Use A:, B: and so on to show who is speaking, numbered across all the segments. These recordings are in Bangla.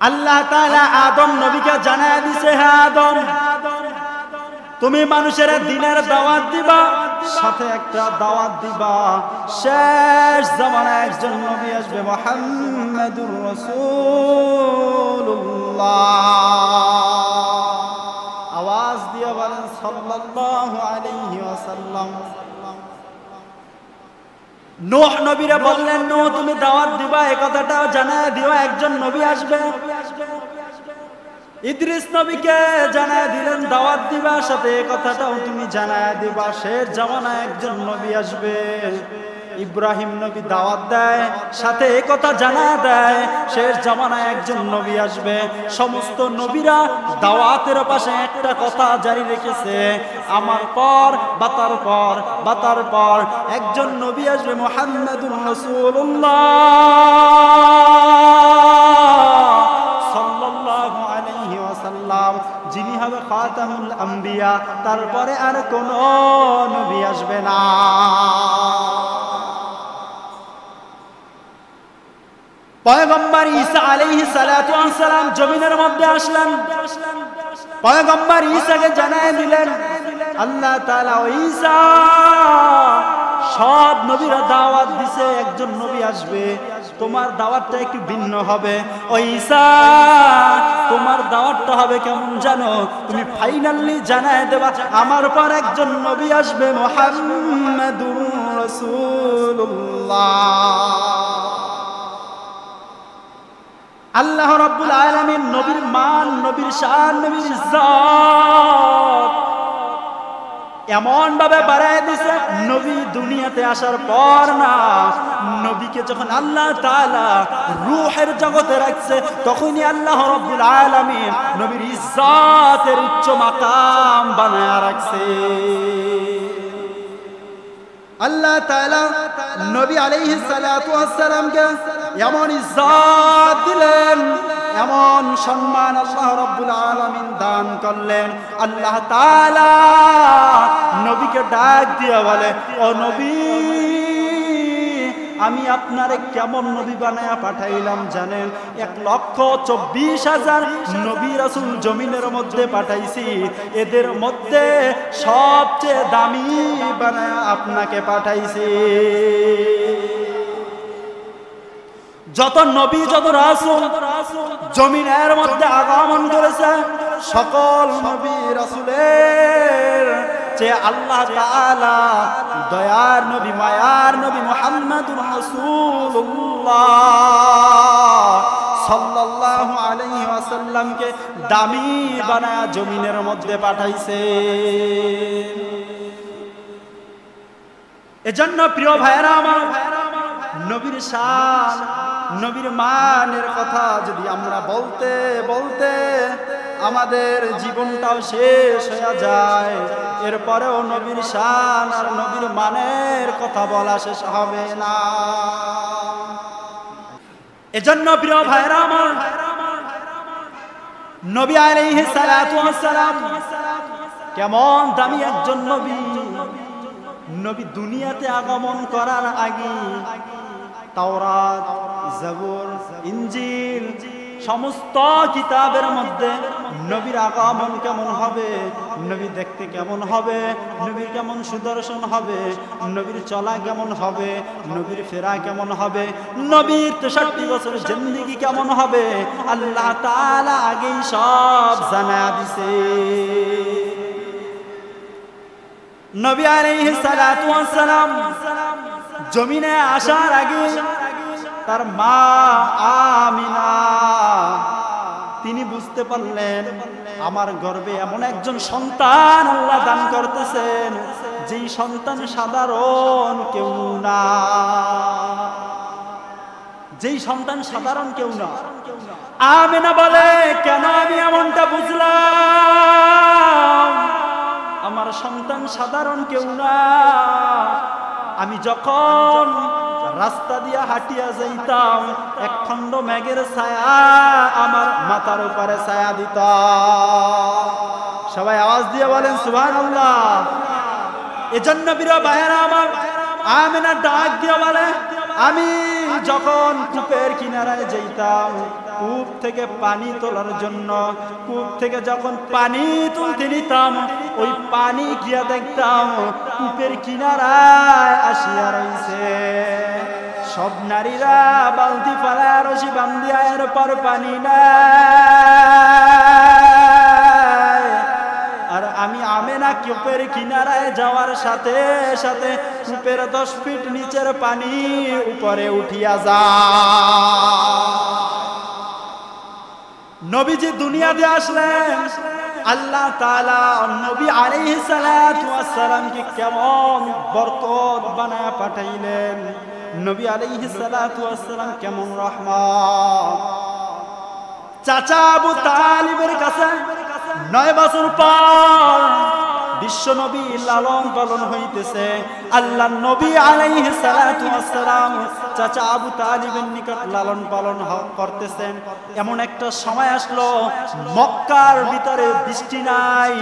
A: আল্লাহ তাআলা আদম নবীকে জানায় দিছে, হে আদম, তুমি মানুষের দিনের দাওয়াত দিবা, সাথে একটা দাওয়াত দিবা, শেষ জামানায় একজন নবী আসবে, মুহাম্মাদুর রাসূলুল্লাহ। আওয়াজ দিয়ে বলেন সাল্লাল্লাহু আলাইহি ওয়াসাল্লাম। নূহ নবীরা বললেন, নূহ তুমি দাওয়াত দিবা, এই কথাটাও জানায় দিও একজন নবী আসবে। ইদ্রিস নবীকে জানায় দিলেন দাওয়াত দিবা, সাথে এই কথাটাও তুমি জানায় দিবা, শেষ জামানায় একজন নবী আসবে। ইব্রাহিম নবী দাওয়াত দেয়, সাথে এই কথা জানায় দেয়, শেষ জামানায় একজন নবী আসবে। সমস্ত নবীরা দাওয়াতের পাশে একটা কথা জারি রেখেছে, আমার পর বাতার পর বাতার পর একজন নবী আসবে, মুহাম্মাদুর রাসূলুল্লাহ সাল্লাল্লাহু আলাইহি ওয়াসাল্লাম, যিনি হবে খাতামুল আম্বিয়া, তারপরে আর কোন নবী আসবে না। পয়গম্বর ঈসা আলাইহিস সালাতু ওয়াস সালাম জমিনের মধ্যে আসলেন। পয়গম্বর ঈসাকে জানায় দিলেন আল্লাহ তাআলা, ও ঈসা, সব নবীরা দাওয়াত দিছে, একজন নবী আসবে, তোমার দাওয়াতটা একটু ভিন্ন হবে। ও ঈসা, তোমার দাওয়াতটা হবে কেমন জানো? তুমি ফাইনালি জানায় দেবা, আমার পর একজন নবী আসবে, মুহাম্মাদুর রাসূলুল্লাহ। আল্লাহ রাব্বুল আলামিন নবীর মান, নবীর শান, নবীর ইজ্জত এমন ভাবে বাড়ায় দিছে, নবী দুনিয়াতে আসার পর না, নবীকে যখন আল্লাহ তাআলা রূহের জগতে রাখছে, তখনই আল্লাহ রাব্বুল আলামিন নবীর ইজ্জতের উচ্চ মাকাম বানায়া রাখছে। আল্লাহ তাআলা নবী আলাইহিস সালাতু ওয়াস সালামকে এমন ইজ্জত দিলেন, এমন সম্মান আল্লাহ রাব্বুল আলামিন দান করলেন। আল্লাহ তাআলা নবীকে ডাক দিয়ে বলে, ও নবী, আমি আপনারে কেমন নবী বানায়া পাঠাইলাম জানেন? 1,24,000 নবী রাসূল জমিনের মধ্যে পাঠাইছি, এদের মধ্যে সবচেয়ে দামি বানায়া আপনাকে পাঠাইছি। যত নবী, যত রাসূল জমিনের মধ্যে আগমন করেছে, সকল নবী রাসূলের যে আল্লাহ তাআলা দয়ার নবী, মায়ার নবী মুহাম্মাদুর রাসূলুল্লাহ সাল্লাল্লাহু আলাইহি ওয়াসাল্লামকে দামি বানায়া জমিনের মধ্যে পাঠাইছে। এজন্য প্রিয় ভাইরা আমার, নবীর শান, নবীর মানের কথা যদি আমরা বলতে বলতে আমাদের জীবনটাও শেষ হয়ে যায়, এরপরেও নবীর শান আর নবীর মানের কথা বলা শেষ হবে না। এজন্য প্রিয় ভাইরা আমার, নবী আলাইহিস সালাতু ওয়াস সালাম কেমন দামি একজন নবী। নবী দুনিয়াতে আগমন করার আগে তাওরাত, জাবুর, ইনজিল সমস্ত কিতাবের মধ্যে নবীর আগমন কেমন হবে, নবী দেখতে কেমন হবে, নবীর কেমন সুদর্শন হবে, নবীর চলা কেমন হবে, নবীর ফেরা কেমন হবে, নবীর 63 বছরের জিন্দেগি কেমন হবে, আল্লাহ তাআলা আগেই সব জানায়া দিছে। নবী আলাইহিস সালাতু ওয়াস সালাম জমিনে আসার আগে তার মা আমিনা তিনি বুঝতে পারলেন, আমার গর্ভে এমন একজন সন্তান আল্লাহ দান করতেছেন, যেই সন্তান সাধারণ কেউ না, যেই সন্তান সাধারণ কেউ না। আমিনা বলে, কেন আমি এমনটা বুঝলাম? আমার সন্তান সাধারণ কেউ না। আমি যখন রাস্তা দিয়া হাঁটিয়া যাইতাম, এক খণ্ড মেঘের ছায়া আমার মাথার উপরে ছায়া দিত। সবাই আওয়াজ দিয়ে বলেন সুবহানাল্লাহ। এজন্য প্রিয় ভাইয়েরা আমার, আমিনা ডাক দিয়ে বলে, আমি যখন কূপের কিনারায় যাইতাম কূপ থেকে পানি তোলার জন্য, কূপ থেকে যখন পানি তুলতে নিতাম ওই পানি গিয়া দেখতাম কূপের কিনারায় আসিয়া রইছে সব নারীরা বালতি ফালা রশি বান্ধিয়া, এরপর পানি নাই। আর আমি আমেনা কূপের কিনারায় যাওয়ার সাথে সাথে কূপের 10 ফিট নিচের পানি উপরে উঠিয়া যায়। নবীজি দুনিয়াতে আসলেন, আল্লাহ তাআলা নবী আলাইহিস সালাতু ওয়াস সালামকে কেমন বরকত বানায়া পাঠাইলেন, নবী আলাইহিস সালাতু ওয়াস সালাম কেমন রহমত। চাচা আবু তালিবের কাছে 9 বছর পর বিশ্ব নবী লালন পালন হইতেছে। আল্লাহ নবী আলাইহিস সালাতু ওয়াস সালাম চাচা আবু তালিবের নিকট লালন পালন করতেছেন। এমন একটা সময় আসলো মক্কার ভিতরে বৃষ্টি নাই,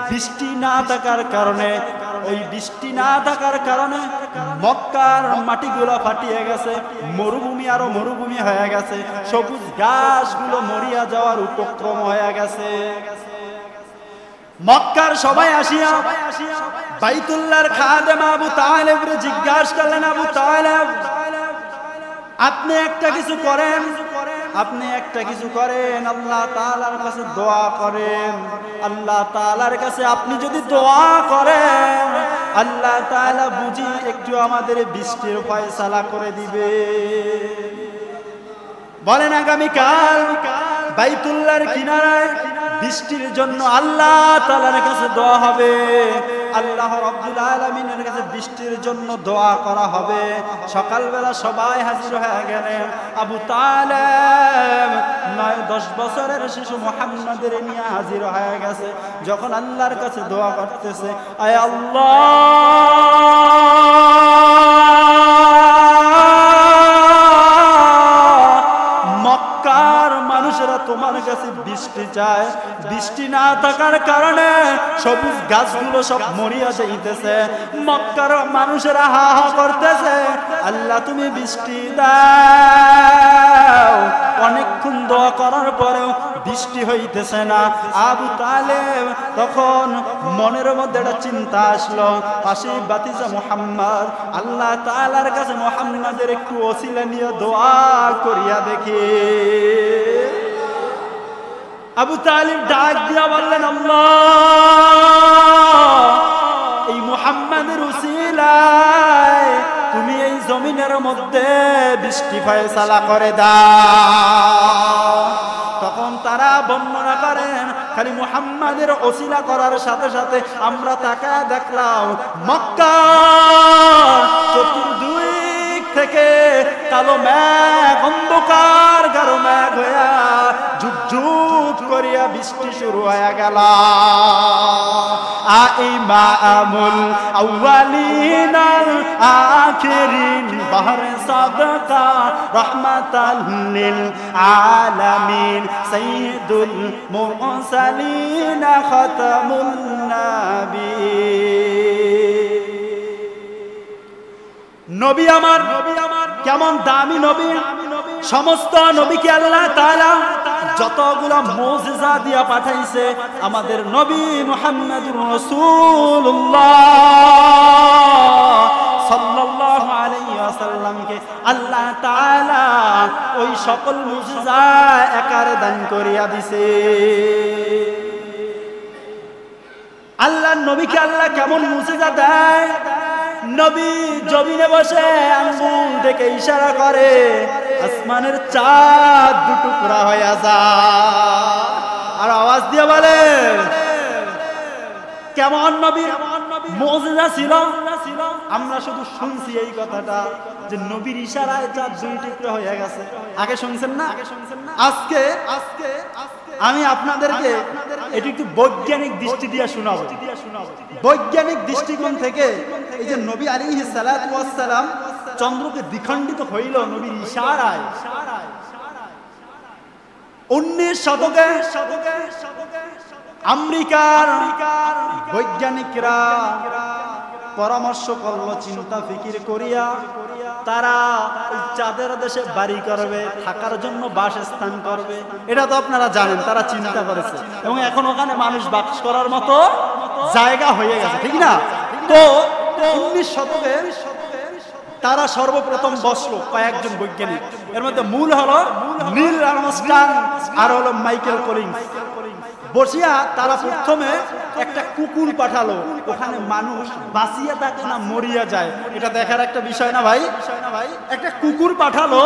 A: বৃষ্টি না থাকার কারণে, ওই বৃষ্টি না থাকার কারণে মক্কার মাটিগুলো ফাটিয়ে গেছে, মরুভূমি আরো মরুভূমি হয়ে গেছে, সবুজ ঘাসগুলো মরিয়া যাওয়ার উপক্রম হয়ে গেছে। মক্কার সবাই আসিয়া বাইতুল্লাহর খাদেম আবু তালেবরে জিজ্ঞাসা করলেন, আবু তালেব আপনি একটা কিছু করেন, আপনি একটা কিছু করেন, আল্লাহ তাআলার কাছে দোয়া করেন। আল্লাহ তাআলার কাছে আপনি যদি দোয়া করেন আল্লাহ তাআলা বুঝি একটু আমাদের বৃষ্টির ফয়সালা করে দিবে। বলেন আগামীকাল বাইতুল্লাহর কিনারায় বৃষ্টির জন্য আল্লাহ তাআলার কাছে দোয়া হবে, আল্লাহ রাব্বুল আলামিনের কাছে বৃষ্টির জন্য দোয়া করা হবে। সকালবেলা সবাই হাজির হয়ে গেলেন। আবু তালেব 9-10 বছরের শিশু মুহাম্মাদের নিয়ে হাজির হয়ে গেছে। যখন আল্লাহর কাছে দোয়া করতেছে, আয় আল্লাহ মক্কার মানুষেরা তোমার কাছে বৃষ্টি চায়, বৃষ্টি না থাকার কারণে সবুজ গাছগুলো সব মরিয়া যাইতেছে, মক্কার মানুষেরা হা হা করতেছে, আল্লাহ তুমি বৃষ্টি দাও। অনেকক্ষণ দোয়া করার পরেও বৃষ্টি হইতেছে না। আবু তালেব তখন মনের মধ্যে একটা চিন্তা আসলো, পাশে বাতিজা মুহাম্মদ, আল্লাহ তাআলার কাছে মুহাম্মাদের একটু ওসিলা নিয়ে দোয়া করিয়া দেখি। আবু তালিব ডাক দিয়া বললেন, আল্লাহ এই মুহাম্মাদের উসিলায় তুমি এই জমিনের মধ্যে বৃষ্টি ফয়সালা করে দাও। তখন তারা বর্ণনা করেন, খালি মুহাম্মাদের ওসিলা করার সাথে সাথে আমরা তাকায় দেখলাম মক্কা চতুর্দিক থেকে কালো মেঘ, অন্ধকার গাঢ় মেঘ হইয়া ঝুপ করিয়া বৃষ্টি শুরু হয়ে গেল। ইমামুল আউয়ালিন আখিরিন বাহরে সাদকা রাহমাতাল লিল আলামিন সাইয়্যিদুল মুরসালিন খাতামুন নাবিয়্যিন। নবী আমার কেমন দামি নবী, সমস্ত নবীকে আল্লাহ তাআলা যতগুলো মুজিজা দিয়া পাঠাইছে, আমাদের নবী মুহাম্মদুর রাসূলুল্লাহ সাল্লাল্লাহু আলাইহি ওয়াসাল্লামকে আল্লাহ তাআলা ওই সকল মুজিজা একারে দান করিয়া দিছে। আল্লাহর নবীকে আল্লাহ কেমন মুজিজা দেয়, নবী জমিনে বসে আঙ্গুল থেকে ইশারা করে আসমানের চাঁদ দুটুকরা হয়ে যায়, আর আওয়াজ দিয়ে বলে কেমন নবীর মুজিজা ছিল। আমরা শুধু শুনছি এই কথাটা যে নবীর ইশারায় চাঁদ 2 টুকরা হয়ে গেছে। আগে শুনছেন না? আজকে আমি আপনাদেরকে এটি একটু বৈজ্ঞানিক দৃষ্টি দিয়ে শোনাবো। বৈজ্ঞানিক দৃষ্টিকোণ থেকে এই যে নবী আলাইহিস সালাতু ওয়াস সালাম চন্দ্রকে দ্বিখণ্ডিত হইল নবীর ইশারায়। 19 শতকে আমেরিকার বৈজ্ঞানিকরা পরামর্শ করলো, চিন্তা ফিকির করিয়া তারা ওই চাঁদের দেশে বাড়ি করবে, থাকার জন্য বাসস্থান করবে। এটা তো আপনারা জানেন, তারা চিন্তা করেছে এবং এখন ওখানে মানুষ বাস করার মতো জায়গা হয়ে গেছে, ঠিক না? তো 19 শতকে তারা সর্বপ্রথম বসলো কয়েকজন বৈজ্ঞানিক, এর মধ্যে মূল হলো নীল আর্মস্ট্রং আর হলো মাইকেল কলিন্স। বসিয়া তারা প্রথমে একটা কুকুর পাঠালো, ওখানে মানুষ বাঁচিয়ে থাকে না মরিয়া যায়, এটা দেখার একটা বিষয় না ভাই? একটা কুকুর পাঠালো,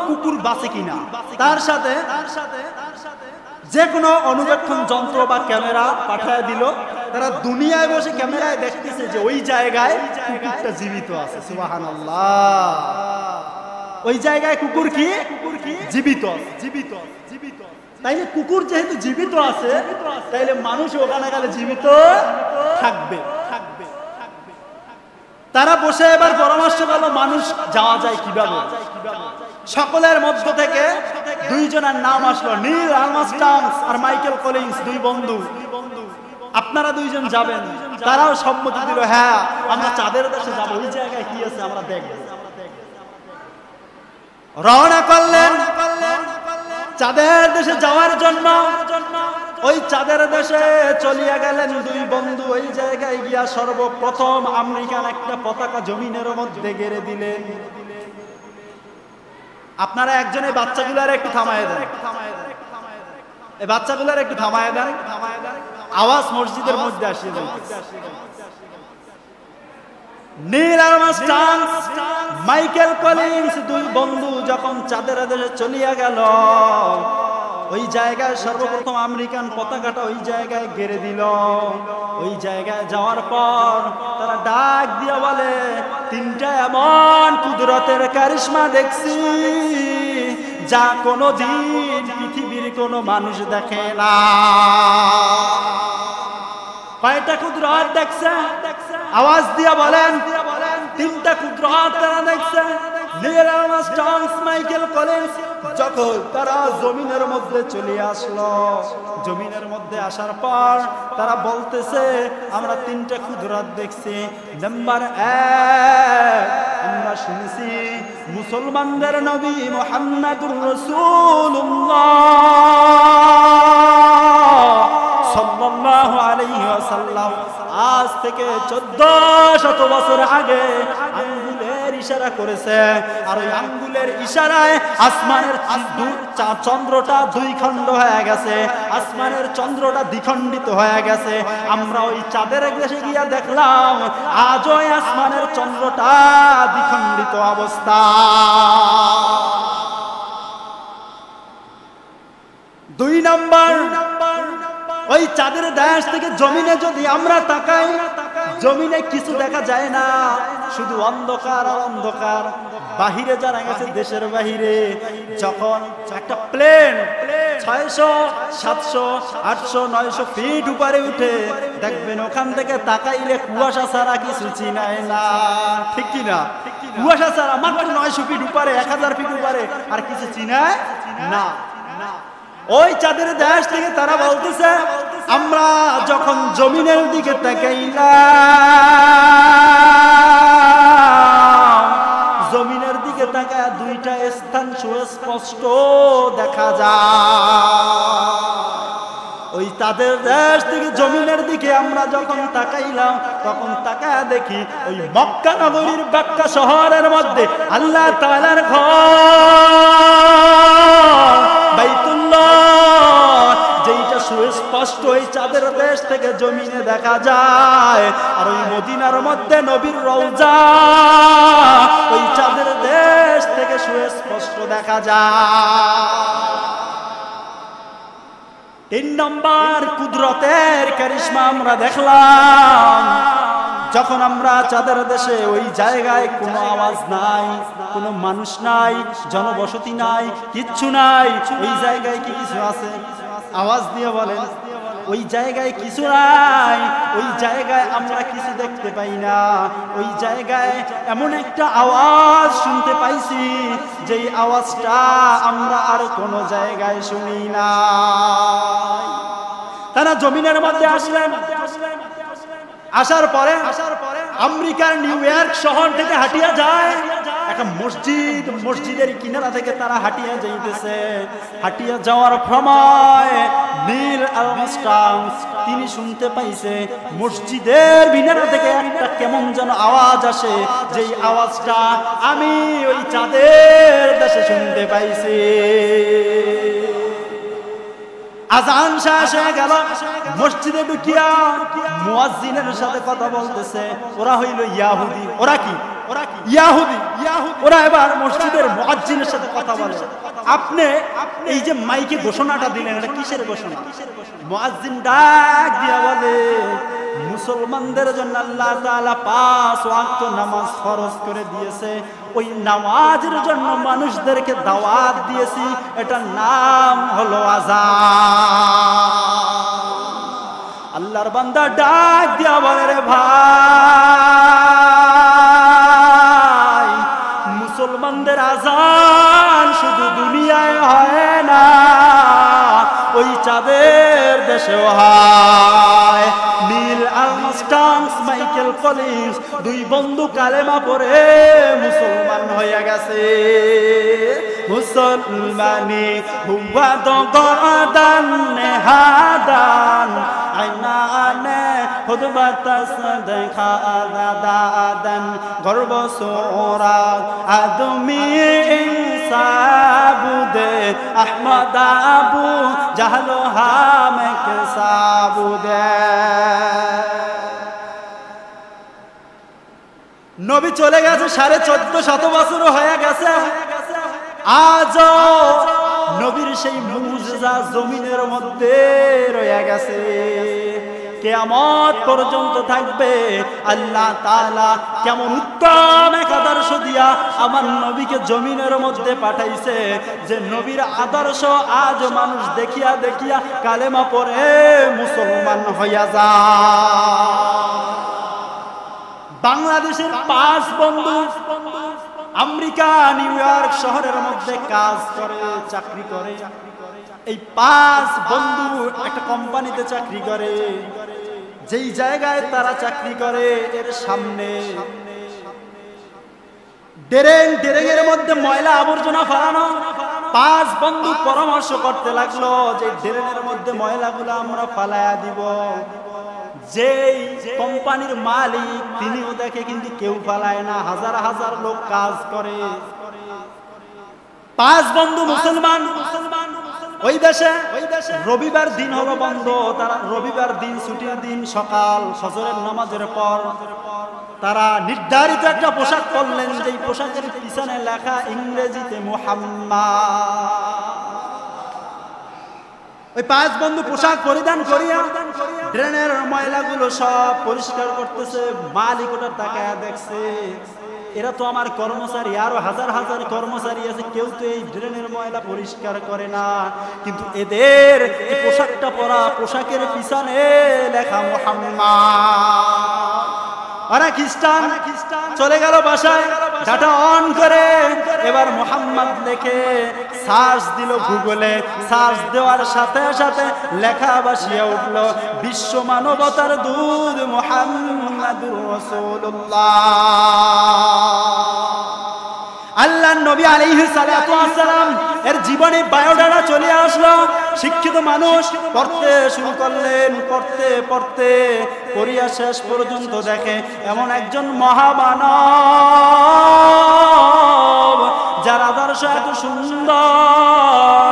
A: কুকুর বাঁচে কিনা, তার সাথে যে কোনো অনুবেক্ষণ যন্ত্র বা ক্যামেরা পাঠায় দিল। তারা দুনিয়ায় বসে ক্যামেরায় দেখতেছে যে ওই জায়গায় কুকুরটা জীবিত আছে। সুবহানাল্লাহ, ওই জায়গায় কুকুর কি জীবিত জীবিত জীবিত। তাইলে কুকুর যেহেতু জীবিত আছে, তাইলে মানুষ ওখানে গেলে জীবিত থাকবে। তারা বসে এবার পরামর্শ করলো মানুষ যাওয়া যায় কিভাবে। সকলের মধ্য থেকে দুইজনের নাম আসলো, নীল আর্মস্ট্রং আর মাইকেল কলিন্স, দুই বন্ধু। আপনারা দুইজন যাবেন। তারাও সম্মতি দিল, হ্যাঁ আমরা চাঁদের দেশে যাবো, ওই জায়গায় কি আছে আমরা দেখব। রওনা করলেন চাঁদের দেশে যাওয়ার জন্য। ওই চাঁদের দেশে চলিয়া গেলেন দুই বন্ধু। ওই জায়গায় গিয়া সর্বপ্রথম আমেরিকান একটা পতাকা জমিনের মধ্যে গেড়ে দিলেন। আপনারা একজনে বাচ্চাগুলার একটু থামায় দেন, এই বাচ্চাগুলার একটু থামায় দেন, আওয়াজ মসজিদের মধ্যে আসিয়ে দেন। নীল আর্মস্ট্রং মাইকেল কলিন্স দুই বন্ধু যখন চাঁদের দেশে চলিয়া গেল, ওই জায়গায় সর্বপ্রথম আমেরিকান পতাকাটা ওই জায়গায় গেড়ে দিল। ওই জায়গায় যাওয়ার পর তারা ডাক দিয়া বলে, তিনটা এমন কুদরতের কারিশমা দেখছি যা কোনোদিন পৃথিবীর কোনো মানুষ দেখে না। কয়টা কুদরত দেখছে? আওয়াজ দিয়া বলেন। তিনটা কুদরত তারা দেখছে। নীল আর্মস্ট্রং মাইকেল কলিন্স যখন তারা জমিনের মধ্যে চলে আসলো, জমিনের মধ্যে আসার পর তারা বলতেছে আমরা তিনটা কুদরত দেখছি। নাম্বার 1, আমরা শুনেছি মুসলমানদের নবী মুহাম্মদুর রাসূলুল্লাহ সাল্লাল্লাহু আলাইহি ওয়াসাল্লাম আজ থেকে 1400 বছর আগে আঙ্গুলের ইশারা করেছে, আর ওই আঙ্গুলের ইশারায় আসমানের চন্দ্রটা দুই খণ্ড হয়ে গেছে, আসমানের চন্দ্রটা দ্বিখণ্ডিত হয়ে গেছে। আমরা ওই চাঁদের দেশে গিয়া দেখলাম আজ ওই আসমানের চন্দ্রটা দ্বিখণ্ডিত অবস্থা। 2 নম্বর, ওই চাঁদের দেশ থেকে জমিনে যদি আমরা তাকাই, জমিনে কিছু দেখা যায় না, শুধু অন্ধকার আর অন্ধকার। বাহিরে যারা গেছে দেশের বাহিরে, যখন একটা প্লেন 600, 700, 800, 900 ফিট উপরে উঠে, দেখবেন ওখান থেকে তাকাইলে কুয়াশা ছাড়া কিছু চিনায় না, ঠিক কিনা? কুয়াশা ছাড়া মাত্র 900 ফিট উপরে, 1000 ফিট উপরে, আর কিছু চিনায় না। ওই চাঁদের দেশ থেকে তারা বলতেছে আমরা যখন জমিনের দিকে তাকাইলাম, জমিনের দিকে তাকায় দুইটা স্থান সুস্পষ্ট দেখা যায়। ওই তাদের দেশ থেকে জমিনের দিকে আমরা যখন তাকাইলাম, তখন তাকায় দেখি ওই মক্কা নগরীর মক্কা শহরের মধ্যে আল্লাহ তাআলার ঘর বাইতুল্লাহ, যেইটা সুস্পষ্ট ওই চাঁদের দেশ থেকে জমিনে দেখা যায়। আর ওই মদিনার মধ্যে নবীর রওজা ওই চাঁদের দেশ থেকে সুস্পষ্ট দেখা যায়। 3 নম্বর কুদরতের কারিশমা আমরা দেখলাম, যখন আমরা চাঁদের দেশে ওই জায়গায় কোনো আওয়াজ নাই, কোনো মানুষ নাই, জনবসতি নাই, কিচ্ছু নাই। ওই জায়গায় কি কিছু আছে? আওয়াজ দিয়ে বলেন। ওই জায়গায় কিছু নাই, ওই জায়গায় আমরা কিছু দেখতে পাই না। ওই জায়গায় এমন একটা আওয়াজ শুনতে পাইছি, যেই আওয়াজটা আমরা আর কোনো জায়গায় শুনি না। তারা জমিনের মধ্যে আসলেন। আসার পরে আমেরিকার নিউ ইয়র্ক শহর থেকে হাঁটিয়া যায় একটা মসজিদের কিনারা থেকে তারা হাঁটিয়া যাইতেছে। হাঁটিয়া যাওয়ার সময় নীল আর্মস্ট্রং তিনি শুনতে পাইছে মসজিদের মিনারা থেকে একটা কেমন যেন আওয়াজ আসে, যেই আওয়াজটা আমি ওই চাঁদের দেশে শুনতে পাইছি। আজান শেষ হয়ে গেল, মসজিদে ঢুকিয়া মুয়াজ্জিনের সাথে কথা বলতেছে। ওরা হইল ইয়াহুদি। ওরা কি? ইয়াহুদি। ওরা এবার মসজিদের মুয়াজ্জিনের সাথে কথা বলে। আপনি এই যে মাইকে ঘোষণাটা দিলেন, এটা কিসের ঘোষণা? মুয়াজ্জিন ডাক দিয়া বলে, মুসলমানদের জন্য আল্লাহ তাআলা 5 ওয়াক্ত নামাজ ফরজ করে দিয়েছে, ওই নামাজের জন্য মানুষদেরকে দাওয়াত দিয়েছি, এটার নাম হলো আযান। আল্লাহর বান্দা ডাক দিয়া বলে, রে ভাই, মুসলমানদের আযান শুধু দুনিয়ায় হয় না, ওই চাঁদের দেশেও হয়। নীল আর্মস্ট্রং, মাইকেল কলিন্স, দুই বন্ধু কালেমা পড়ে মুসলমান হয়ে গেছে। মুসলমানি হুয়া তো গদান নেহাদান আইনানে খুদবাতাস দেখা দাদান গর্ব সোরা আদমি ইনসাবুদে আহমদ আবু জাহলো হামেক সাবুদে। নবী চলে গেছে, 1450 বছর হয়ে গেছে। আজও নবীর সেই মুজিজা জমিনের মধ্যে রয়ে গেছে, কিয়ামত পর্যন্ত থাকবে। আল্লাহ তাআলা কেমন উত্তম এক আদর্শ দিয়া আমার নবীকে জমিনের মধ্যে পাঠাইছে, যে নবীর আদর্শ আজ মানুষ দেখিয়া দেখিয়া কালেমা পড়ে মুসলমান হইয়া যায়। বাংলাদেশের 5 বন্ধু আমেরিকা নিউ ইয়র্ক শহরের মধ্যে কাজ করে, চাকরি করে। এই 5 বন্ধু একটা কোম্পানিতে চাকরি করে। যেই জায়গায় তারা চাকরি করে এর সামনে ড্রেনের মধ্যে ময়লা আবর্জনা ফেলানো। 5 বন্ধু পরামর্শ করতে লাগলো যে ড্রেনের মধ্যে ময়লাগুলো আমরা ফালায়া দিব। যেই কোম্পানির মালিক তিনিও দেখে, কিন্তু কেউ ফালায় না, হাজার হাজার লোক কাজ করে। 5 বন্ধু মুসলমান। ওই দেশে রবিবার দিন হলো বন্ধ, তারা রবিবার দিন ছুটির দিন, সকাল ফজরের নামাজের পর তারা নির্ধারিত একটা পোশাক পরলেন, যেই পোশাকের পিছনে লেখা ইংরেজিতে মুহাম্মদ। ওই 5 বন্ধু পোশাক পরিধান করিয়া ড্রেনের ময়লাগুলো সব পরিষ্কার করতেছে। মালিক ওটা তাকায়া দেখছে, এরা তো আমার কর্মচারী, আরো হাজার হাজার কর্মচারী আছে, কেউ তো এই ড্রেনের ময়লা পরিষ্কার করে না, কিন্তু এদের এই পোশাকটা পরা, পোশাকের পিছনে লেখা মুহাম্মদ। ওরা খ্রিস্টান। চলে গেল বাসায়, ডাটা অন করে এবার মুহাম্মদ লিখে সার্চ দিল গুগলে। সার্চ দেওয়ার সাথে সাথে লেখা ভাসিয়ে উঠল, বিশ্ব মানবতার দূত মুহাম্মাদুর রাসূলুল্লাহ। আল্লাহর নবী আলাইহিস সালাতু ওয়াস সালাম এর জীবনী বায়োডাটা চলে আসলো। শিক্ষিত মানুষ পড়তে শুরু করলেন, পড়তে পড়তে পড়িয়া শেষ পর্যন্ত দেখে এমন একজন মহামানব, যার আদর্শ এত সুন্দর,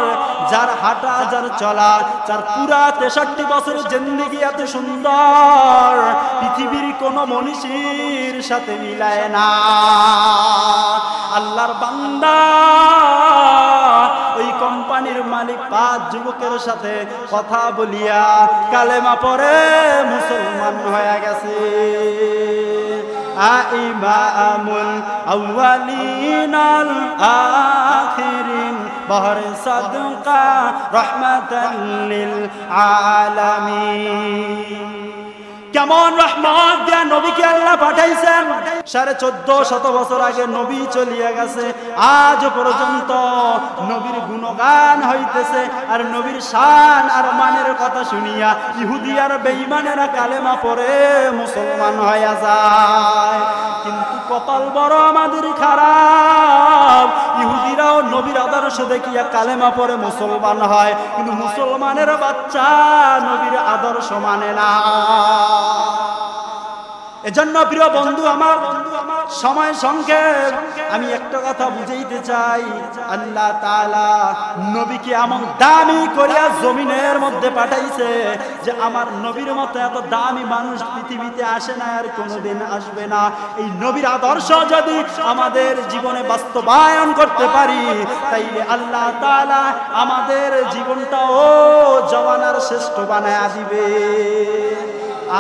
A: যার হাঁটা, যার চলা, যার পুরা 63 বছরের জিন্দেগি এত সুন্দর, পৃথিবীর কোন মনীষীর সাথে মিলায় না। আল্লাহর বান্দা ওই কোম্পানির মালিক 5 যুবকের সাথে কথা বলিয়া কালেমা পড়ে মুসলমান হয়ে গেছে। ইমামুল আউয়ালিন আল আখিরিন বহরে সাদকা রাহমাতাল লিল আলামিন। কেমন রহমত দিয়া নবীকে আল্লাহ পাঠাইছেন। 1450 বছর আগে নবী চলিয়া গেছে, আজ পর্যন্ত নবীর গুণগান হইতেছে। আর নবীর শান আর মানের কথা শুনিয়া ইহুদি আর বেঈমানেরা কালেমা পড়ে মুসলমান হয়ে যায়। কিন্তু কপাল বড় আমাদের খারাপ, ইহুদিরাও নবীর আদর্শ দেখিয়া কালেমা পড়ে মুসলমান হয়, কিন্তু মুসলমানের বাচ্চা নবীর আদর্শ মানে না। এজন্য প্রিয় বন্ধু আমার, সময় সংক্ষেপ, আমি একটা কথা বুঝাইতে চাই, আল্লাহ তাআলা নবীকে এমন দামি করিয়া জমিনের মধ্যে পাঠাইছে যে আমার নবীর মতো এত দামি মানুষ পৃথিবীতে আসে না, আর কোনোদিন আসবে না। এই নবীর আদর্শ যদি আমাদের জীবনে বাস্তবায়ন করতে পারি, তাইলে আল্লাহ তাআলা আমাদের জীবনটাও জওয়ানার শ্রেষ্ঠ বানায়া দিবে।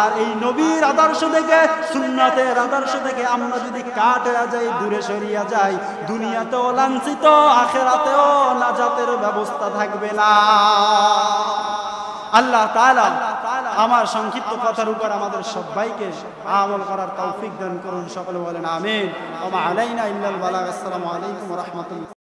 A: আর এই নবীর আদর্শ থেকে, সুন্নাতের আদর্শ থেকে আমরা যদি কাট হয়ে যাই, দূরে সরিয়া যাই, দুনিয়াতেও লাঞ্ছিত, আখিরাতেও নাজাতের ব্যবস্থা থাকবে না। আল্লাহ তাআলা আমার সংক্ষিপ্ত কথার উপর আমাদের সবাইকে আমল করার তৌফিক দান করুন। সকলে বলেন আমিন। ওয়া মা আলাইনা ইল্লাল বালাগ। আসসালামু আলাইকুম ওয়া রাহমাতুল্লাহ।